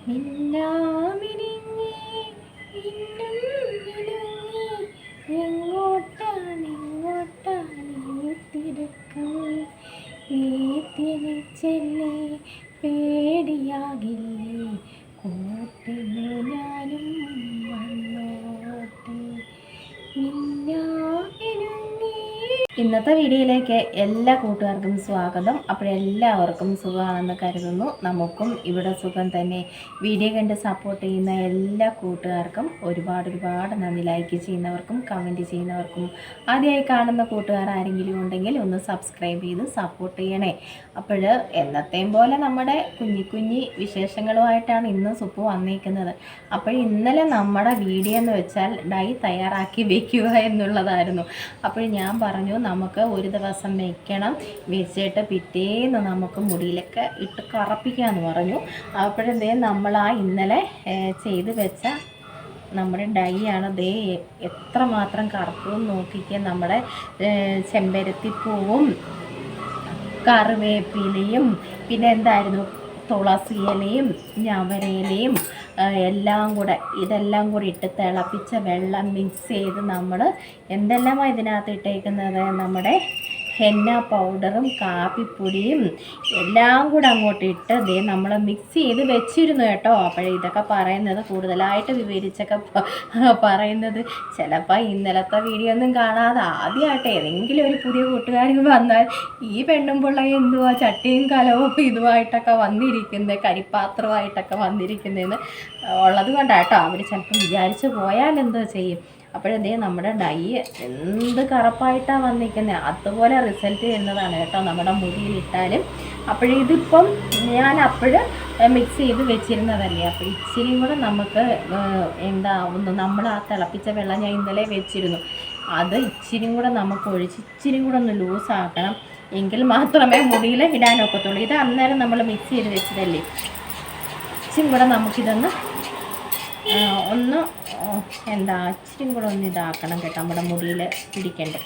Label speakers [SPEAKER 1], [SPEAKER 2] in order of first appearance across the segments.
[SPEAKER 1] മിന്നാമിനുങ്ങി മിന്നും മിനുങ്ങി എങ്ങോട്ടാണ് ഈ തിടുക്കം നീ തിരിച്ചെന്നെ പേടിയാകില്ലേ കൂട്ടിന് ഞാനും വന്നോട്ടെ മിന്നാമിനുങ്ങി. ഇന്നത്തെ വീഡിയോയിലേക്ക് എല്ലാ കൂട്ടുകാർക്കും സ്വാഗതം. അപ്പോഴെല്ലാവർക്കും സുഖമാണെന്ന് കരുതുന്നു. നമുക്കും ഇവിടെ സുഖം തന്നെ. വീഡിയോ കണ്ട് സപ്പോർട്ട് ചെയ്യുന്ന എല്ലാ കൂട്ടുകാർക്കും ഒരുപാട് നന്ദി. ലൈക്ക് ചെയ്യുന്നവർക്കും കമൻറ്റ് ചെയ്യുന്നവർക്കും ആദ്യമായി കാണുന്ന കൂട്ടുകാർ ആരെങ്കിലും ഉണ്ടെങ്കിൽ ഒന്ന് സബ്സ്ക്രൈബ് ചെയ്ത് സപ്പോർട്ട് ചെയ്യണേ. അപ്പോൾ എന്നത്തെയും പോലെ നമ്മുടെ കുഞ്ഞി വിശേഷങ്ങളുമായിട്ടാണ് ഇന്ന് സുപ്പു വന്നിരിക്കുന്നത്. അപ്പോൾ ഇന്നലെ നമ്മുടെ വീഡിയോ എന്ന് വെച്ചാൽ ഡൈ തയ്യാറാക്കി വയ്ക്കുക എന്നുള്ളതായിരുന്നു. അപ്പോൾ ഞാൻ പറഞ്ഞു നമുക്ക് ഒരു ദിവസം വെക്കണം, വെച്ചിട്ട് പിറ്റേന്ന് നമുക്ക് മുടിയിലൊക്കെ ഇട്ട് കറപ്പിക്കാമെന്ന് പറഞ്ഞു. അപ്പോഴെന്തേ നമ്മൾ ഇന്നലെ ചെയ്ത് വെച്ച നമ്മുടെ ഡൈ ആണ് ദേ എത്രമാത്രം കറുപ്പും നോക്കിക്കുക. നമ്മുടെ ചെമ്പരത്തിപ്പൂവും കറിവേപ്പിലയും പിന്നെ എന്തായിരുന്നു തുളസി ഇലയും ഞവരയിലയും ഇതെല്ലാം കൂടി ഇട്ട് തിളപ്പിച്ച വെള്ളം മിക്സ് ചെയ്ത് നമ്മൾ എന്തെല്ലാമാണ് ഇതിനകത്ത് ഇട്ടേക്കുന്നത്, നമ്മുടെ ഹെന്ന പൗഡറും കാപ്പിപ്പൊടിയും എല്ലാം കൂടെ അങ്ങോട്ട് ഇട്ട് ദേ നമ്മൾ മിക്സ് ചെയ്ത് വെച്ചിരുന്നു കേട്ടോ. അപ്പോൾ ഇതൊക്കെ പറയുന്നത് കൂടുതലായിട്ട് വിവരിച്ചൊക്കെ പറയുന്നത് ചിലപ്പോൾ ഇന്നലത്തെ വീഡിയോ ഒന്നും കാണാതെ ആദ്യമായിട്ട് ഏതെങ്കിലും ഒരു പുതിയ കൂട്ടുകാരി വന്നാൽ ഈ പെണ്ണും പിള്ളേ എന്തുവാ ചട്ടിയും കലവും ഇതുമായിട്ടൊക്കെ വന്നിരിക്കുന്നത്, കരിപ്പാത്രമായിട്ടൊക്കെ വന്നിരിക്കുന്നതെന്ന് ഉള്ളത് കൊണ്ടാട്ടോ അവർ ചിലപ്പം വിചാരിച്ച് പോയാൽ എന്തോ ചെയ്യും. അപ്പോഴെന്തേ നമ്മുടെ ഡൈ എന്ത് കറുപ്പായിട്ടാണ് വന്നിരിക്കുന്നത്, അതുപോലെ റിസൾട്ട് വരുന്നതാണ് കേട്ടോ നമ്മുടെ മുടിയിലിട്ടാലും. അപ്പോഴിതിപ്പം ഞാൻ മിക്സ് ചെയ്ത് വെച്ചിരുന്നതല്ലേ. അപ്പോൾ ഇച്ചിരിയും കൂടെ നമുക്ക് നമ്മൾ ആ തിളപ്പിച്ച വെള്ളം ഞാൻ ഇന്നലെ വെച്ചിരുന്നു, അത് ഇച്ചിരിയും കൂടെ നമുക്ക് ഒഴിച്ച് ഇച്ചിരിയും കൂടെ ഒന്ന് ലൂസാക്കണം, എങ്കിൽ മാത്രമേ മുടിയിൽ ഇടാനൊക്കത്തുള്ളൂ. ഇത് അന്നേരം നമ്മൾ മിക്സ് ചെയ്ത് വെച്ചതല്ലേ. ഇച്ചിരി കൂടെ നമുക്കിതൊന്ന് ഇച്ചിരി കൂടെ ഒന്ന് ഇതാക്കണം കേട്ടോ, നമ്മുടെ മുടിയിൽ പിടിക്കണ്ടേ.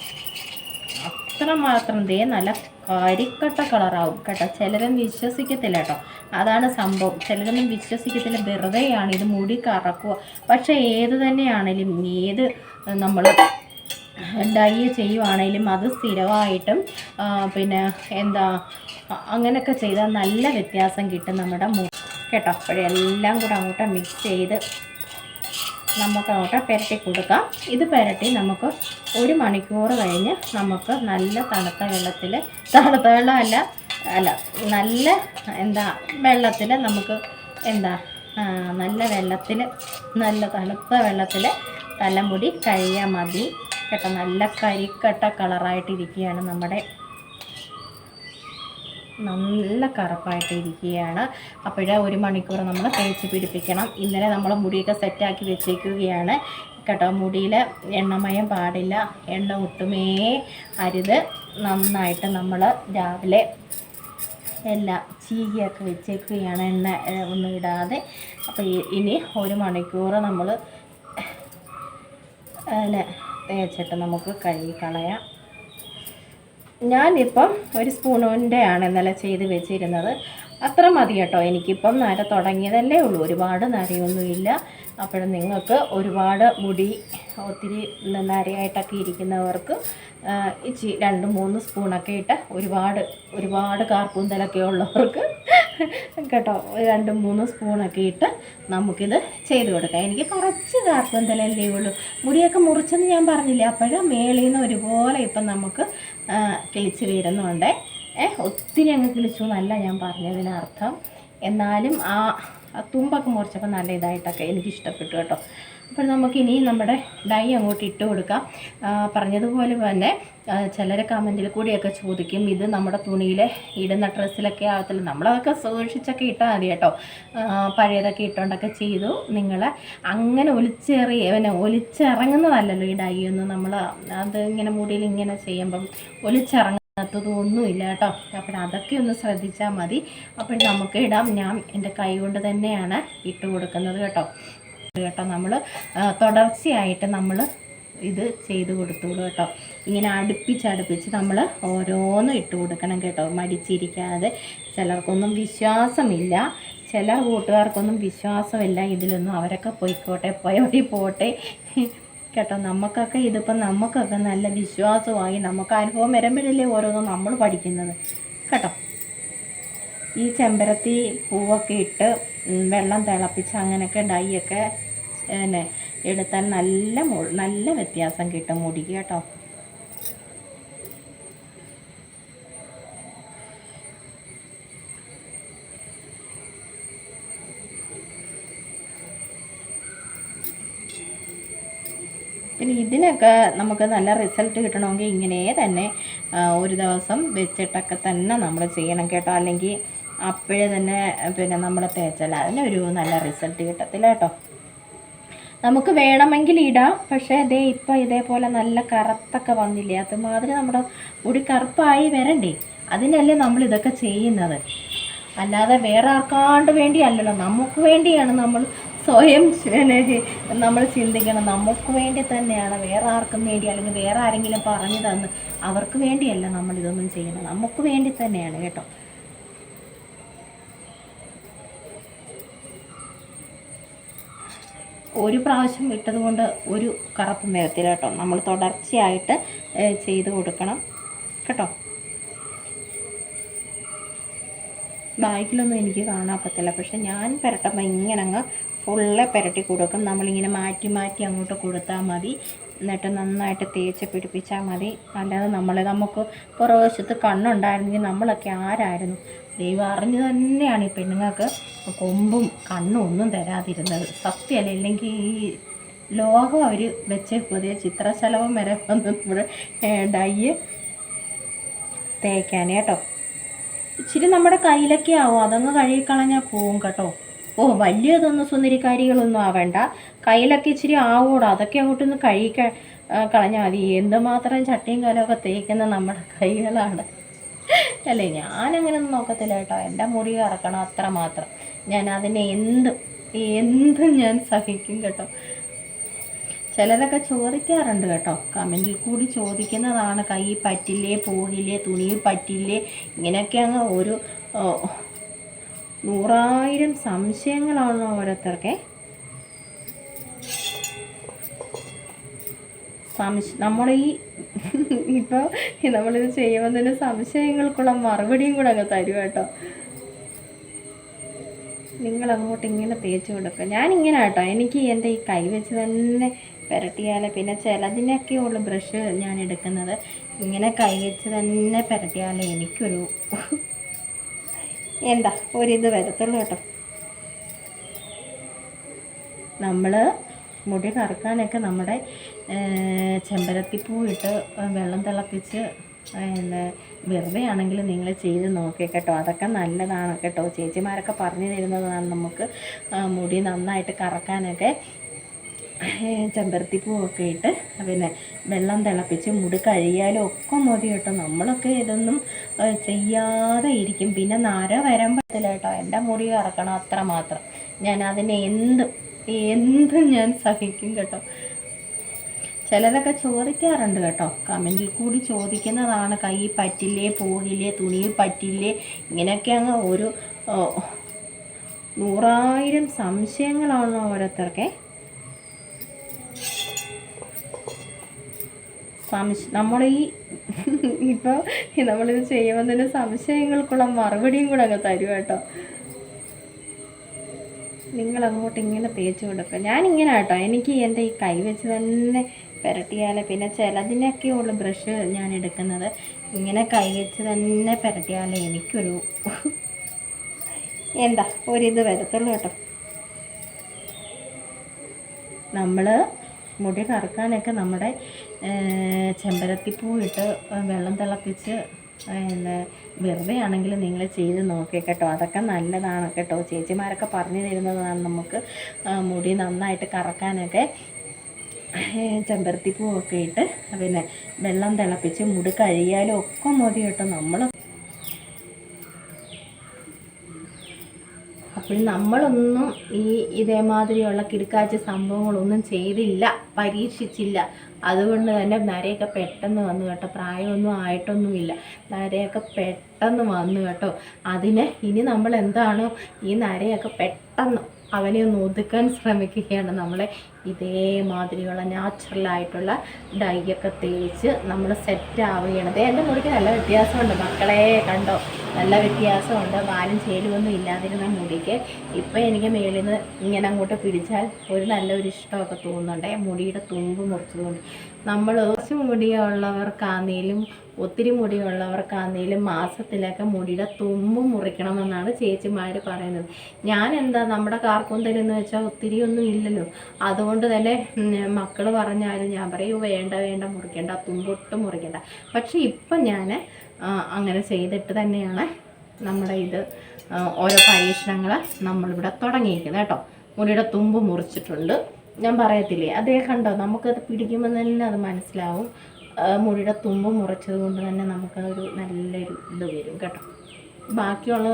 [SPEAKER 1] അത്രമാത്രം നല്ല കരിക്കട്ട കളറാവും കേട്ടോ. ചിലരും വിശ്വസിക്കത്തില്ല കേട്ടോ, അതാണ് സംഭവം. ചിലരൊന്നും വിശ്വസിക്കത്തില്ല, വെറുതെയാണ് ഇത് മുടി കറക്കുക. പക്ഷേ ഏത് തന്നെയാണേലും ഏത് നമ്മൾ ഡൈ ചെയ്യുവാണേലും അത് സ്ഥിരമായിട്ടും പിന്നെ അങ്ങനെയൊക്കെ ചെയ്താൽ നല്ല വ്യത്യാസം കിട്ടും നമ്മുടെ മുടി കേട്ടോ. അപ്പോഴെല്ലാം കൂടെ അങ്ങോട്ട് മിക്സ് ചെയ്ത് നമുക്ക് അങ്ങോട്ട് പുരട്ടി കൊടുക്കാം. ഇത് പുരട്ടി നമുക്ക് 1 മണിക്കൂർ കഴിഞ്ഞ് നമുക്ക് നല്ല തണുത്ത വെള്ളത്തിൽ, തണുത്ത വെള്ളമല്ല നല്ല വെള്ളത്തിൽ നമുക്ക് നല്ല വെള്ളത്തിൽ, നല്ല തണുത്ത വെള്ളത്തിൽ തലമുടി കഴിയാൽ മതി കേട്ടോ. നല്ല കരിക്കട്ട കളറായിട്ടിരിക്കുകയാണ്, നല്ല കറുപ്പായിട്ടിരിക്കുകയാണ്. 1 മണിക്കൂർ നമ്മൾ തേച്ച് പിടിപ്പിക്കണം. ഇന്നലെ നമ്മൾ മുടിയൊക്കെ സെറ്റാക്കി വെച്ചേക്കുകയാണ് കേട്ടോ. മുടിയിൽ എണ്ണമയം പാടില്ല, എണ്ണ ഒട്ടുമേ അരുത്. നന്നായിട്ട് നമ്മൾ രാവിലെ എല്ലാം ചീകിയൊക്കെ വെച്ചേക്കുകയാണ്, എണ്ണ ഒന്നും ഇടാതെ. അപ്പോൾ ഇനി 1 മണിക്കൂർ നമ്മൾ തേച്ചിട്ട് നമുക്ക് കഴുകി കളയാം. ഞാനിപ്പം 1 സ്പൂണിൻ്റെ ആണ് ഇന്നലെ ചെയ്ത് വെച്ചിരുന്നത്, അത്ര മതി കേട്ടോ. എനിക്കിപ്പം നര തുടങ്ങിയതല്ലേ ഉള്ളൂ, ഒരുപാട് നരയൊന്നുമില്ല. അപ്പോൾ നിങ്ങൾക്ക് ഒരുപാട് മുടി ഒത്തിരി നരയായിട്ടൊക്കെ ഇരിക്കുന്നവർക്ക് 2-3 സ്പൂണൊക്കെ ഇട്ട് ഒരുപാട് കാർപ്പൂന്തലൊക്കെ ഉള്ളവർക്ക് കേട്ടോ 2-3 സ്പൂണൊക്കെ ഇട്ട് നമുക്കിത് ചെയ്ത് കൊടുക്കാം. എനിക്ക് കുറച്ച് കാർപ്പൂന്തലല്ലേ ഉള്ളൂ, മുടിയൊക്കെ മുറിച്ചെന്ന് ഞാൻ പറഞ്ഞില്ലേ. അപ്പോഴും മേളിൽ നിന്ന് ഒരുപോലെ ഇപ്പം നമുക്ക് കിളിച്ച് വരുന്നുണ്ട്. ഒത്തിരി അങ്ങ് കിളിച്ചു എന്നല്ല ഞാൻ പറഞ്ഞതിനർത്ഥം. എന്നാലും ആ തുമ്പൊക്കെ മുറിച്ചപ്പോൾ നല്ല ഇതായിട്ടൊക്കെ എനിക്കിഷ്ടപ്പെട്ടു കേട്ടോ. അപ്പോൾ നമുക്കിനി നമ്മുടെ ഡൈ അങ്ങോട്ട് ഇട്ട് കൊടുക്കാം. പറഞ്ഞതുപോലെ തന്നെ ചിലർ കമൻറ്റിൽ കൂടിയൊക്കെ ചോദിക്കും, ഇത് നമ്മുടെ തുണിയിൽ ഇടുന്ന ഡ്രസ്സിലൊക്കെ ആകത്തില്ല. നമ്മളതൊക്കെ സൂക്ഷിച്ചൊക്കെ ഇട്ടാൽ മതി കേട്ടോ. പഴയതൊക്കെ ഇട്ടുകൊണ്ടൊക്കെ ചെയ്തു. നിങ്ങൾ അങ്ങനെ ഒലിച്ചിറങ്ങുന്നതല്ലല്ലോ ഈ ഡൈ ഒന്നും. നമ്മൾ അത് ഇങ്ങനെ മുടിയിൽ ഇങ്ങനെ ചെയ്യുമ്പം ഒലിച്ചിറങ്ങാത്തതൊന്നുമില്ല കേട്ടോ. അപ്പോൾ അതൊക്കെ ഒന്ന് ശ്രദ്ധിച്ചാൽ മതി. അപ്പോൾ നമുക്ക് ഇടാം. ഞാൻ എൻ്റെ കൈ കൊണ്ട് തന്നെയാണ് ഇട്ട് കൊടുക്കുന്നത് കേട്ടോ. നമ്മൾ തുടർച്ചയായിട്ട് നമ്മൾ ഇത് ചെയ്ത് കൊടുത്തോളൂ കേട്ടോ. ഇങ്ങനെ അടുപ്പിച്ച് നമ്മൾ ഓരോന്നും ഇട്ട് കൊടുക്കണം കേട്ടോ, മടിച്ചിരിക്കാതെ. ചിലർക്കൊന്നും വിശ്വാസമില്ല, ചില കൂട്ടുകാർക്കൊന്നും വിശ്വാസമില്ല ഇതിലൊന്നും. അവരൊക്കെ പോയിക്കോട്ടെ, പോയവഴി പോട്ടെ കേട്ടോ. നമുക്കൊക്കെ ഇതിപ്പം നമുക്കൊക്കെ നല്ല വിശ്വാസമായി, നമുക്ക് അനുഭവം വരുമ്പോഴല്ലേ ഓരോന്നും നമ്മൾ പഠിക്കുന്നത് കേട്ടോ. ഈ ചെമ്പരത്തി പൂവൊക്കെ ഇട്ട് വെള്ളം തിളപ്പിച്ച് അങ്ങനെയൊക്കെ ഡൈയൊക്കെ പിന്നെ എടുത്താൽ നല്ല വ്യത്യാസം കിട്ടും മുടിക്ക് കേട്ടോ. പിന്നെ ഇതിനൊക്കെ നമുക്ക് നല്ല റിസൾട്ട് കിട്ടണമെങ്കിൽ ഇങ്ങനെ തന്നെ ഒരു ദിവസം വെച്ചിട്ടൊക്കെ തന്നെ നമ്മൾ ചെയ്യണം കേട്ടോ. അല്ലെങ്കിൽ അപ്പോഴേ തന്നെ പിന്നെ നമ്മൾ തേച്ചാൽ അതിനൊരു നല്ല റിസൾട്ട് കിട്ടത്തില്ല കേട്ടോ. നമുക്ക് വേണമെങ്കിൽ ഇടാം, പക്ഷേ ഇപ്പോൾ ഇതേപോലെ നല്ല കറുത്തൊക്കെ വന്നില്ലേ, അതുമാതിരി നമ്മുടെ മുടി കറുപ്പായി വരണ്ടേ, അതിനല്ലേ നമ്മൾ ഇതൊക്കെ ചെയ്യുന്നത്. അല്ലാതെ വേറെ ആർക്കാണ്ട് വേണ്ടിയല്ലല്ലോ, നമുക്ക് വേണ്ടിയാണ് നമ്മൾ സ്വയം നമ്മൾ ചിന്തിക്കണം. നമുക്ക് വേണ്ടി തന്നെയാണ്, വേറെ ആർക്കും വേണ്ടി അല്ലെങ്കിൽ വേറെ ആരെങ്കിലും പറഞ്ഞു തന്ന് അവർക്ക് വേണ്ടിയല്ല നമ്മളിതൊന്നും ചെയ്യുന്നത്, നമുക്ക് വേണ്ടി തന്നെയാണ് കേട്ടോ. ഒരു പ്രാവശ്യം ഇട്ടതുകൊണ്ട് ഒരു കറുപ്പും വരത്തില്ല കേട്ടോ. നമ്മൾ തുടർച്ചയായിട്ട് ചെയ്ത് കൊടുക്കണം കേട്ടോ. ബാക്കിലൊന്നും എനിക്ക് കാണാൻ പറ്റില്ല, പക്ഷെ ഞാൻ പുരട്ടുമ്പോൾ ഇങ്ങനെ അങ്ങ് ഫുള്ള് പുരട്ടി കൊടുക്കും. നമ്മളിങ്ങനെ മാറ്റി മാറ്റി അങ്ങോട്ട് കൊടുത്താൽ മതി, എന്നിട്ട് നന്നായിട്ട് തേച്ച് പിടിപ്പിച്ചാൽ മതി. അല്ലാതെ നമുക്ക് പുറവശത്ത് കണ്ണുണ്ടായിരുന്നെങ്കിൽ നമ്മളൊക്കെ ആരായിരുന്നു. ദൈവം അറിഞ്ഞു തന്നെയാണ് ഈ പെണ്ണുങ്ങൾക്ക് കൊമ്പും കണ്ണും ഒന്നും തരാതിരുന്നത്, സത്യമല്ല. ഇല്ലെങ്കിൽ ഈ ലോകം അവർ വെച്ച് പുതിയ ചിത്രശലഭം വരെ വന്ന് ഇവിടെ ഡൈ തേക്കാൻ കേട്ടോ. ഇച്ചിരി നമ്മുടെ കയ്യിലൊക്കെ ആവും, അതങ്ങ് കഴുകിക്കളഞ്ഞാൽ പോവും കേട്ടോ. വലിയതൊന്നും സുന്ദരിക്കാരികളൊന്നും ആവേണ്ട, കയ്യിലൊക്കെ ഇച്ചിരി ആവൂടോ, അതൊക്കെ അങ്ങോട്ടൊന്ന് കളഞ്ഞാൽ മതി. എന്തുമാത്രം ചട്ടിയും കലമൊക്കെ തേക്കുന്ന നമ്മുടെ കൈകളാണ് അല്ലേ. ഞാനങ്ങനെയൊന്നും നോക്കത്തില്ല കേട്ടോ. എൻ്റെ മുടി കറക്കണം അത്ര മാത്രം. ഞാൻ അതിനെ എന്തും ഞാൻ സഹിക്കും കേട്ടോ. ചിലരൊക്കെ ചോദിക്കാറുണ്ട് കേട്ടോ, കമൻറ്റിൽ കൂടി ചോദിക്കുന്നതാണ്, കൈ പറ്റില്ലേ, പോകില്ലേ, തുണിയിൽ പറ്റില്ലേ, ഇങ്ങനെയൊക്കെ അങ്ങ് ഒരു 100,000 സംശയങ്ങളാണ് ഓരോരുത്തർക്ക്. നമ്മൾ ഇപ്പോൾ നമ്മളിത് ചെയ്യുമ്പോൾ തന്നെ സംശയങ്ങൾക്കുള്ള മറുപടിയും കൂടെ അങ്ങ് തരും കേട്ടോ. നിങ്ങളങ്ങോട്ട് ഇങ്ങനെ തേച്ച് കൊടുക്കുക. ഞാനിങ്ങനെ കേട്ടോ, എനിക്ക് എൻ്റെ ഈ കൈ വെച്ച് തന്നെ പുരട്ടിയാൽ, പിന്നെ ചിലതിനൊക്കെയുള്ള ബ്രഷ് ഞാൻ എടുക്കുന്നത് ഇങ്ങനെ കൈ വെച്ച് തന്നെ പുരട്ടിയാൽ എനിക്കൊരു ഒരിത് വരത്തുള്ളൂ കേട്ടോ. നമ്മൾ മുടി കറുക്കാനൊക്കെ നമ്മുടെ ചെമ്പരത്തിപ്പൂ ഇട്ട് വെള്ളം തിളപ്പിച്ച് വെറുതെ ആണെങ്കിലും നിങ്ങൾ ചെയ്ത് നോക്കി കേട്ടോ. അതൊക്കെ നല്ലതാണ് കേട്ടോ. ചേച്ചിമാരൊക്കെ പറഞ്ഞു തരുന്നതാണ് നമുക്ക് മുടി നന്നായിട്ട് കറക്കാനൊക്കെ. ചെമ്പരത്തിപ്പൂവൊക്കെ ഇട്ട് പിന്നെ വെള്ളം തിളപ്പിച്ച് മുടി കഴിയാലും ഒക്കെ മതി കേട്ടോ. നമ്മളൊക്കെ ഇതൊന്നും ചെയ്യാതെ ഇരിക്കും, പിന്നെ നര വരാൻ പറ്റില്ല കേട്ടോ. എൻ്റെ മുടി കറക്കണം അത്ര മാത്രം. ഞാൻ അതിനെ എന്തും ഞാൻ സഹിക്കും കേട്ടോ. ചിലരൊക്കെ ചോദിക്കാറുണ്ട് കേട്ടോ, കമൻറ്റിൽ കൂടി ചോദിക്കുന്നതാണ്, കൈ പറ്റില്ലേ, പോകില്ലേ, തുണിയിൽ പറ്റില്ലേ, ഇങ്ങനെയൊക്കെ അങ്ങ് ഒരു 100,000 സംശയങ്ങളാണ് ഓരോരുത്തർക്ക്. നമ്മൾ ഇപ്പോൾ നമ്മളിത് ചെയ്യുമ്പോൾ തന്നെ സംശയങ്ങൾക്കുള്ള മറുപടിയും കൂടെ അങ്ങ് തരും കേട്ടോ. നിങ്ങളങ്ങോട്ട് ഇങ്ങനെ തേച്ച് കൊടുക്കുക. ഞാനിങ്ങനെ കേട്ടോ, എനിക്ക് എൻ്റെ ഈ കൈ വെച്ച് തന്നെ പുരട്ടിയാൽ, പിന്നെ ചിലതിനൊക്കെയുള്ള ബ്രഷ് ഞാൻ എടുക്കുന്നത് ഇങ്ങനെ കൈ വെച്ച് തന്നെ പുരട്ടിയാൽ എനിക്കൊരു ഒരിത് വരത്തുള്ളൂ കേട്ടോ. നമ്മൾ മുടി കറുക്കാനൊക്കെ നമ്മുടെ ചെമ്പരത്തിപ്പൂ ഇട്ട് വെള്ളം തിളപ്പിച്ച് വെറുതെ ആണെങ്കിലും നിങ്ങൾ ചെയ്ത് നോക്കി കേട്ടോ. അതൊക്കെ നല്ലതാണ് കേട്ടോ. ചേച്ചിമാരൊക്കെ പറഞ്ഞു തരുന്നതാണ് നമുക്ക് മുടി നന്നായിട്ട് കറക്കാനൊക്കെ. ചെമ്പരത്തിപ്പൂവൊക്കെ ഇട്ട് പിന്നെ വെള്ളം തിളപ്പിച്ച് മുടി കഴിയാലും ഒക്കെ മതി കേട്ടോ. അപ്പോൾ നമ്മളൊന്നും ഇതേമാതിരിയുള്ള കിടുക്കാച്ച സംഭവങ്ങളൊന്നും ചെയ്തില്ല, പരീക്ഷിച്ചില്ല. അതുകൊണ്ട് തന്നെ നരയൊക്കെ പെട്ടെന്ന് വന്നു കേട്ടോ. പ്രായമൊന്നും ആയിട്ടൊന്നുമില്ല, നരയൊക്കെ പെട്ടെന്ന് വന്നു കേട്ടോ. അതിന് ഇനി നമ്മൾ എന്താണ് ഈ നരയൊക്കെ പെട്ടെന്ന് അവനെ ഒന്ന് ഒതുക്കാൻ ശ്രമിക്കുകയാണ്. നമ്മൾ ഇതേമാതിരിയുള്ള നാച്ചുറലായിട്ടുള്ള ഡൈയൊക്കെ തേച്ച് നമ്മൾ സെറ്റ് ആവുകയാണ്. എൻ്റെ മുടിക്ക് നല്ല വ്യത്യാസമുണ്ട് മക്കളെ, കണ്ടോ, നല്ല വ്യത്യാസമുണ്ട്. വാലും ചേലുമൊന്നും ഇല്ലാതിരുന്ന മുടിക്ക് ഇപ്പം എനിക്ക് മേളിൽ നിന്ന് ഇങ്ങനെ അങ്ങോട്ട് പിടിച്ചാൽ ഒരു നല്ലൊരു ഇഷ്ടമൊക്കെ തോന്നുന്നുണ്ട്. മുടിയുടെ തുമ്പ് മുറിച്ചുകൊണ്ട് നമ്മൾ കുറച്ച് മുടിയുള്ളവർക്കാണെങ്കിലും ഒത്തിരി മുടിയുള്ളവർക്കാണെങ്കിലും മാസത്തിലൊക്കെ മുടിയുടെ തുമ്പ് മുറിക്കണമെന്നാണ് ചേച്ചിമാർ പറയുന്നത്. ഞാൻ എന്താ, നമ്മുടെ കാർക്കൂന്തലെന്ന് വെച്ചാൽ ഒത്തിരിയൊന്നും ഇല്ലല്ലോ, അതുകൊണ്ട് തന്നെ മക്കൾ പറഞ്ഞാലും ഞാൻ പറയും വേണ്ട വേണ്ട മുറിക്കേണ്ട, തുമ്പൊട്ടും മുറിക്കേണ്ട. പക്ഷേ ഇപ്പം ഞാൻ അങ്ങനെ ചെയ്തിട്ട് തന്നെയാണ് നമ്മുടെ ഇത് ഓരോ പരീക്ഷണങ്ങൾ നമ്മളിവിടെ തുടങ്ങിയിരിക്കുന്നത് കേട്ടോ. മുടിയുടെ തുമ്പ് മുറിച്ചിട്ടുണ്ട്, ഞാൻ പറയത്തില്ലേ, അതേ കണ്ടോ, നമുക്കത് പിടിക്കുമ്പോൾ തന്നെ അത് മനസ്സിലാവും. മുടിയുടെ തുമ്പ് മുറിച്ചത് കൊണ്ട് തന്നെ നമുക്കതൊരു നല്ലൊരു ഇത് വരും കേട്ടോ. ബാക്കിയുള്ള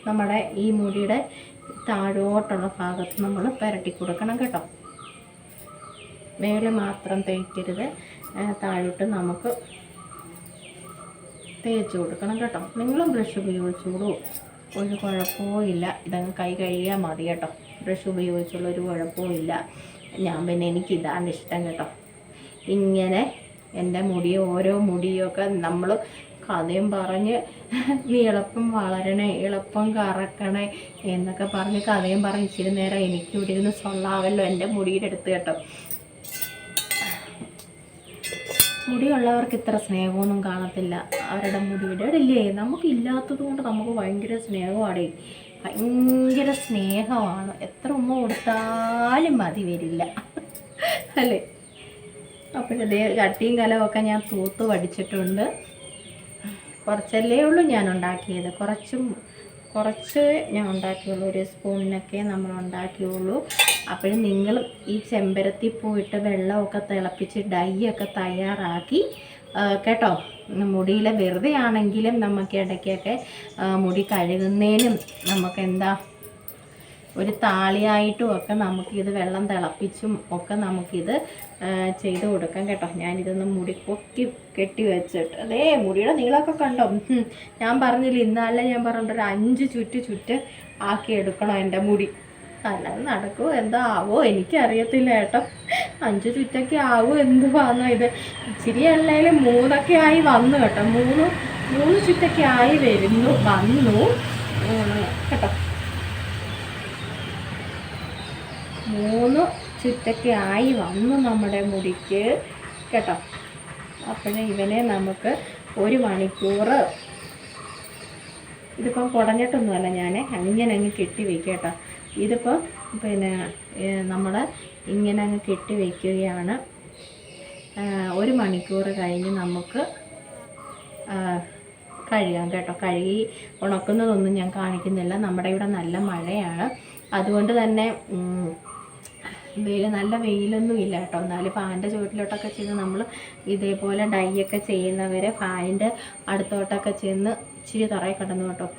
[SPEAKER 1] നമ്മുടെ ഈ മുടിയുടെ താഴോട്ടുള്ള ഭാഗത്ത് നമ്മൾ പുരട്ടി കൊടുക്കണം കേട്ടോ. മേലെ മാത്രം തേക്കരുത്, താഴോട്ട് നമുക്ക് തേച്ച് കൊടുക്കണം കേട്ടോ. നിങ്ങളും ബ്രഷ് ഉപയോഗിച്ചോളൂ, ഒരു കുഴപ്പവും ഇല്ല. ഇതങ്ങ് കൈ കഴുകിയാൽ മതി കേട്ടോ. ബ്രഷ് ഉപയോഗിച്ചുള്ള ഒരു കുഴപ്പവും ഇല്ല. ഞാൻ പിന്നെ എനിക്കിതാണ് ഇഷ്ടം കേട്ടോ. ഇങ്ങനെ എൻ്റെ മുടിയോ ഓരോ മുടിയൊക്കെ നമ്മൾ കഥയും പറഞ്ഞ് നീ എളുപ്പം വളരണേ, എളുപ്പം കറക്കണേ എന്നൊക്കെ പറഞ്ഞ് കഥയും പറഞ്ഞ് ഇച്ചിരി നേരം എനിക്ക് ഇവിടെ ഇരുന്ന് സൊള്ളാവല്ലോ എൻ്റെ മുടിയുടെ അടുത്ത് കേട്ടോ. മുടിയുള്ളവർക്ക് ഇത്ര സ്നേഹമൊന്നും കാണത്തില്ല അവരുടെ മുടിയുടെ ഇല്ലേ. നമുക്കില്ലാത്തത് കൊണ്ട് നമുക്ക് ഭയങ്കര സ്നേഹമാണ്, ഭയങ്കര സ്നേഹമാണ്. എത്ര ഉമ്മ കൊടുത്താലും മതി വരില്ല അല്ലേ. അപ്പോഴതേ ചട്ടിയും കലമൊക്കെ ഞാൻ തൂത്ത് വടിച്ചിട്ടുണ്ട്. കുറച്ചല്ലേ ഉള്ളൂ ഞാൻ ഉണ്ടാക്കിയത്, കുറച്ച് ഞാൻ ഉണ്ടാക്കിയുള്ളൂ. ഒരു സ്പൂണിനൊക്കെ നമ്മൾ ഉണ്ടാക്കിയുള്ളൂ. അപ്പോഴും നിങ്ങൾ ഈ ചെമ്പരത്തി പോയിട്ട് വെള്ളമൊക്കെ തിളപ്പിച്ച് ഡൈ ഒക്കെ തയ്യാറാക്കി കേട്ടോ. മുടിയിലെ വെറുതെ ആണെങ്കിലും നമുക്ക് ഇടയ്ക്കൊക്കെ മുടി കഴുകുന്നതിനും നമുക്ക് എന്താ ഒരു താളിയായിട്ടും ഒക്കെ നമുക്കിത് വെള്ളം തിളപ്പിച്ചും ഒക്കെ നമുക്കിത് ചെയ്ത് കൊടുക്കാം കേട്ടോ. ഞാനിതൊന്ന് മുടി പൊക്കി കെട്ടി വെച്ചിട്ട് അതേ മുടിയുടെ നീളമൊക്കെ കണ്ടോ. ഞാൻ പറഞ്ഞില്ല ഇന്നാളെ ഞാൻ പറഞ്ഞിട്ട് ഒരു 5 ചുറ്റ് ആക്കി എടുക്കണം എൻ്റെ മുടി. അല്ലാതെ നടക്കുമോ എന്താ ആവോ എനിക്കറിയത്തില്ല കേട്ടോ. 5 ചുറ്റൊക്കെ ആവോ എന്തുവാന്നോ ഇത്. ഇച്ചിരി അല്ലെങ്കിലും 3 ആയി വന്നു കേട്ടോ. 3 ചുറ്റൊക്കെ ആയി വന്നു കേട്ടോ. 3 ചുറ്റൊക്കെ ആയി വന്നു നമ്മുടെ മുടിക്ക് കേട്ടോ. അപ്പോൾ ഇവനെ നമുക്ക് 1 മണിക്കൂർ, ഇതിപ്പം കുടഞ്ഞിട്ടൊന്നുമല്ല, ഞാൻ അങ്ങനെ അങ്ങ് കെട്ടി വയ്ക്കുക കേട്ടോ. ഇതിപ്പോൾ പിന്നെ നമ്മൾ ഇങ്ങനെ അങ്ങ് കെട്ടി വയ്ക്കുകയാണ്. 1 മണിക്കൂർ കഴിഞ്ഞ് നമുക്ക് കഴുകാം കേട്ടോ. കഴുകി ഉണക്കുന്നതൊന്നും ഞാൻ കാണിക്കുന്നില്ല, നമ്മുടെ ഇവിടെ നല്ല മഴയാണ്. അതുകൊണ്ട് തന്നെ നല്ല വെയിലൊന്നും ഇല്ല കേട്ടോ. എന്നാലും ഫാനിൻ്റെ ചുവട്ടിലോട്ടൊക്കെ ചെന്ന് നമ്മൾ ഇതേപോലെ ഡൈ ഒക്കെ ചെയ്യുന്നവരെ ഫാനിൻ്റെ അടുത്തോട്ടൊക്കെ ചെന്ന് ഇച്ചിരി തറയിൽ കിടന്നു കേട്ടോ.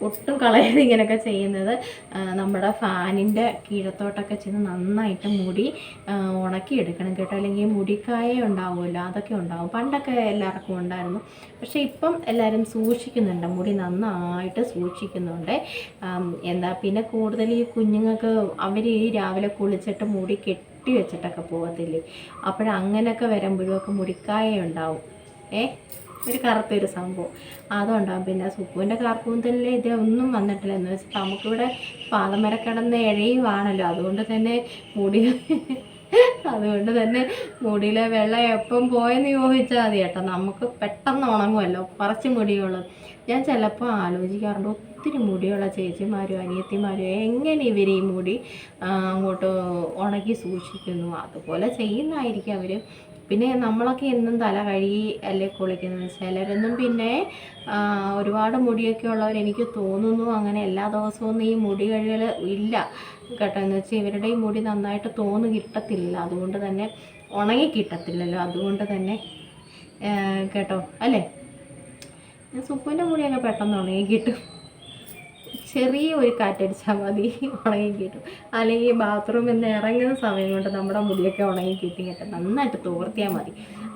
[SPEAKER 1] ഒട്ടും കളയാതെ ഇങ്ങനെയൊക്കെ ചെയ്യുന്നത് നമ്മുടെ ഫാനിൻ്റെ കീഴത്തോട്ടൊക്കെ ചെന്ന് നന്നായിട്ട് മുടി ഉണക്കിയെടുക്കണം കേട്ടോ. അല്ലെങ്കിൽ മുടിക്കായ ഉണ്ടാവുമല്ലോ, അതൊക്കെ ഉണ്ടാവും. പണ്ടൊക്കെ എല്ലാവർക്കും ഉണ്ടായിരുന്നു, പക്ഷേ ഇപ്പം എല്ലാവരും സൂക്ഷിക്കുന്നുണ്ട്, മുടി നന്നായിട്ട് സൂക്ഷിക്കുന്നുണ്ട്. എന്താ പിന്നെ കൂടുതൽ ഈ കുഞ്ഞുങ്ങൾക്ക് അവർ ഈ രാവിലെ കുളിച്ചിട്ട് മുടി കെട്ടി വെച്ചിട്ടൊക്കെ പോകത്തില്ലേ, അപ്പോഴങ്ങനെയൊക്കെ വരുമ്പോഴും ഒക്കെ മുടിക്കായ ഉണ്ടാവും. ഒരു കറുത്തൊരു സംഭവം അതുണ്ടാകും. പിന്നെ സുപ്പുവിൻ്റെ കാർക്കൂന്തലിൽ ഇതൊന്നും വന്നിട്ടില്ല എന്ന് വെച്ചിട്ട് നമുക്കിവിടെ പാദമര കിടന്ന് ഇഴയുവാണല്ലോ, അതുകൊണ്ട് തന്നെ മുടിയിലെ വെള്ളം എപ്പം പോയെന്ന് ചോദിച്ചാൽ മതി കേട്ടോ. നമുക്ക് പെട്ടെന്ന് ഉണങ്ങുമല്ലോ കുറച്ച് മുടിയുള്ളത്. ഞാൻ ചിലപ്പോൾ ആലോചിക്കാറുണ്ട്, ഒത്തിരി മുടിയുള്ള ചേച്ചിമാരും അനിയത്തിമാരും എങ്ങനെ ഇവർ ഈ മുടി അങ്ങോട്ട് ഉണക്കി സൂക്ഷിക്കുന്നു. അതുപോലെ ചെയ്യുന്നതായിരിക്കും അവർ. പിന്നെ നമ്മളൊക്കെ എന്നും തല കഴുകി അല്ലേ കുളിക്കുന്നത്. ചിലരൊന്നും പിന്നെ ഒരുപാട് മുടിയൊക്കെ ഉള്ളവർ എനിക്ക് തോന്നുന്നു അങ്ങനെ എല്ലാ ദിവസവും ഈ മുടി കഴുകൽ ഇല്ല കേട്ടോ. എന്ന് വെച്ചാൽ ഇവരുടെ ഈ മുടി നന്നായിട്ട് തോന്നു കിട്ടത്തില്ല, അതുകൊണ്ട് തന്നെ ഉണങ്ങി കിട്ടത്തില്ലല്ലോ, അതുകൊണ്ട് തന്നെ കേട്ടോ അല്ലേ. സുപ്പുവിൻ്റെ മുടിയൊക്കെ പെട്ടെന്ന് ഉണങ്ങി കിട്ടും. ചെറിയ ഒരു കാറ്റടിച്ചാൽ മതി ഉണങ്ങി കിട്ടും. അല്ലെങ്കിൽ ബാത്റൂമിൽ നിന്ന് ഇറങ്ങുന്ന സമയം കൊണ്ട് നമ്മുടെ മുടിയൊക്കെ ഉണങ്ങി കിട്ടി കേട്ടോ. നന്നായിട്ട് തോർത്തിയാൽ മതി.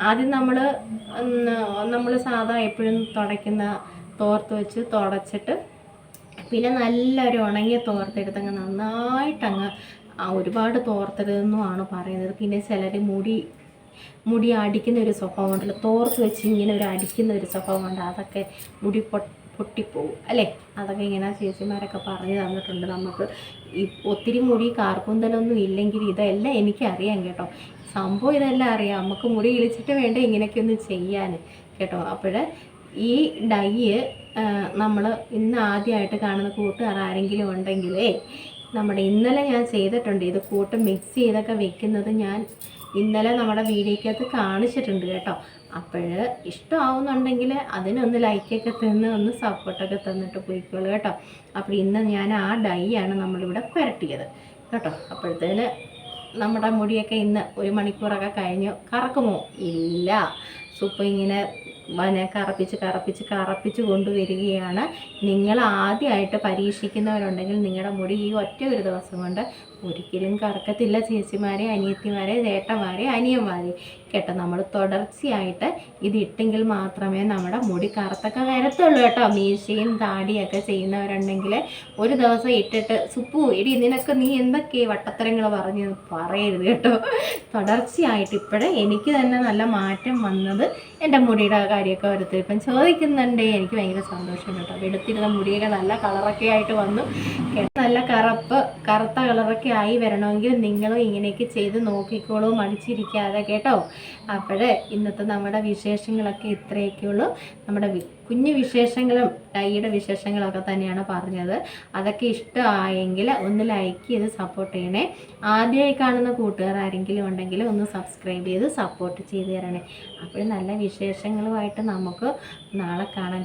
[SPEAKER 1] ആദ്യം നമ്മൾ സാധാ എപ്പോഴും തുടയ്ക്കുന്ന തോർത്ത് വെച്ച് തുടച്ചിട്ട് പിന്നെ നല്ലൊരു ഉണങ്ങിയ തോർത്തെടുത്തങ്ങ് നന്നായിട്ടങ്ങ് ഒരുപാട് തോർത്തരുതെന്നുമാണ് പറയുന്നത്. പിന്നെ ചിലർ മുടി അടിക്കുന്ന ഒരു സ്വഭാവം ഉണ്ടല്ലോ, തോർത്ത് വെച്ച് ഇങ്ങനെ ഒരു അടിക്കുന്ന ഒരു സ്വഭാവം ഉണ്ട്. അതൊക്കെ മുടി പൊട്ടിപ്പോവും അല്ലേ. അതൊക്കെ ഇങ്ങനെ ചേച്ചിമാരൊക്കെ പറഞ്ഞു തന്നിട്ടുണ്ട്. നമുക്ക് ഈ ഒത്തിരി മുടി കാർക്കൂന്തലൊന്നും ഇല്ലെങ്കിൽ ഇതെല്ലാം എനിക്കറിയാം കേട്ടോ. സംഭവം ഇതെല്ലാം അറിയാം. നമുക്ക് മുടി ഇളിച്ചിട്ട് വേണ്ട ഇങ്ങനെയൊക്കെ ഒന്ന് ചെയ്യാൻ കേട്ടോ. അപ്പോൾ ഈ ഡൈ നമ്മൾ ഇന്ന് ആദ്യമായിട്ട് കാണുന്ന കൂട്ടുകാർ ആരെങ്കിലും ഉണ്ടെങ്കിലേ നമ്മുടെ ഇന്നലെ ഞാൻ ചെയ്തിട്ടുണ്ട്. ഇത് കൂട്ട് മിക്സ് ചെയ്തൊക്കെ വെക്കുന്നത് ഞാൻ ഇന്നലെ നമ്മുടെ വീഡിയോക്കകത്ത് കാണിച്ചിട്ടുണ്ട് കേട്ടോ. അപ്പോൾ ഇഷ്ടമാവുന്നുണ്ടെങ്കിൽ അതിനൊന്ന് ലൈക്കൊക്കെ തന്ന് ഒന്ന് സപ്പോർട്ടൊക്കെ തന്നിട്ട് പോയിക്കോളൂ കേട്ടോ. അപ്പോൾ ഇന്ന് ഞാൻ ആ ഡൈ ആണ് നമ്മളിവിടെ പുരട്ടിയത് കേട്ടോ. അപ്പോഴത്തേന് നമ്മുടെ മുടിയൊക്കെ ഇന്ന് 1 മണിക്കൂറൊക്കെ കഴിഞ്ഞു. കറക്കുമോ? ഇല്ല. സൂപ്പ് ഇങ്ങനെ കറപ്പിച്ച് കൊണ്ടുവരികയാണ്. നിങ്ങൾ ആദ്യമായിട്ട് പരീക്ഷിക്കുന്നവരുണ്ടെങ്കിൽ നിങ്ങളുടെ മുടി ഈ ഒറ്റ ഒരു ദിവസം കൊണ്ട് ഒരിക്കലും കറക്കത്തില്ല ചേച്ചിമാരെ, അനിയത്തിമാരെ, ചേട്ടന്മാരെ, അനിയന്മാരെ കേട്ടോ. നമ്മൾ തുടർച്ചയായിട്ട് ഇത് ഇട്ടെങ്കിൽ മാത്രമേ നമ്മുടെ മുടി കറുത്തൊക്കെ വരത്തുള്ളൂ കേട്ടോ. മീശയും താടിയൊക്കെ ചെയ്യുന്നവരുണ്ടെങ്കിൽ ഒരു ദിവസം ഇട്ടിട്ട് സുപ്പു എടി നിനക്ക് നീ എന്തൊക്കെ വട്ടത്തരങ്ങൾ പറയരുത് കേട്ടോ. തുടർച്ചയായിട്ട് ഇപ്പോഴേ എനിക്ക് തന്നെ നല്ല മാറ്റം വന്നത് എൻ്റെ മുടിയുടെ കാര്യമൊക്കെ വരുത്തി ഇപ്പം ചോദിക്കുന്നുണ്ട്. എനിക്ക് ഭയങ്കര സന്തോഷം കേട്ടോ. എടുത്തിരുന്ന മുടിയൊക്കെ നല്ല കളറൊക്കെ ആയിട്ട് വന്നു. നല്ല കറുത്ത കളറൊക്കെ ആയി വരണമെങ്കിൽ നിങ്ങളും ഇങ്ങനെയൊക്കെ ചെയ്ത് നോക്കിക്കോളൂ, മടിച്ചിരിക്കാതെ കേട്ടോ. അപ്പോൾ ഇന്നത്തെ നമ്മുടെ വിശേഷങ്ങളൊക്കെ ഇത്രയൊക്കെയുള്ളൂ. നമ്മുടെ കുഞ്ഞു വിശേഷങ്ങളും ഡൈയുടെ വിശേഷങ്ങളൊക്കെ തന്നെയാണ് പറഞ്ഞത്. അതൊക്കെ ഇഷ്ടമായെങ്കിൽ ഒന്ന് ലൈക്ക് ചെയ്ത് സപ്പോർട്ട് ചെയ്യണേ. ആദ്യമായി കാണുന്ന കൂട്ടുകാർ ആരെങ്കിലും ഉണ്ടെങ്കിൽ ഒന്ന് സബ്സ്ക്രൈബ് ചെയ്ത് സപ്പോർട്ട് ചെയ്ത് തരണേ. അപ്പോൾ നല്ല വിശേഷങ്ങളുമായിട്ട് നമുക്ക് നാളെ കാണാൻ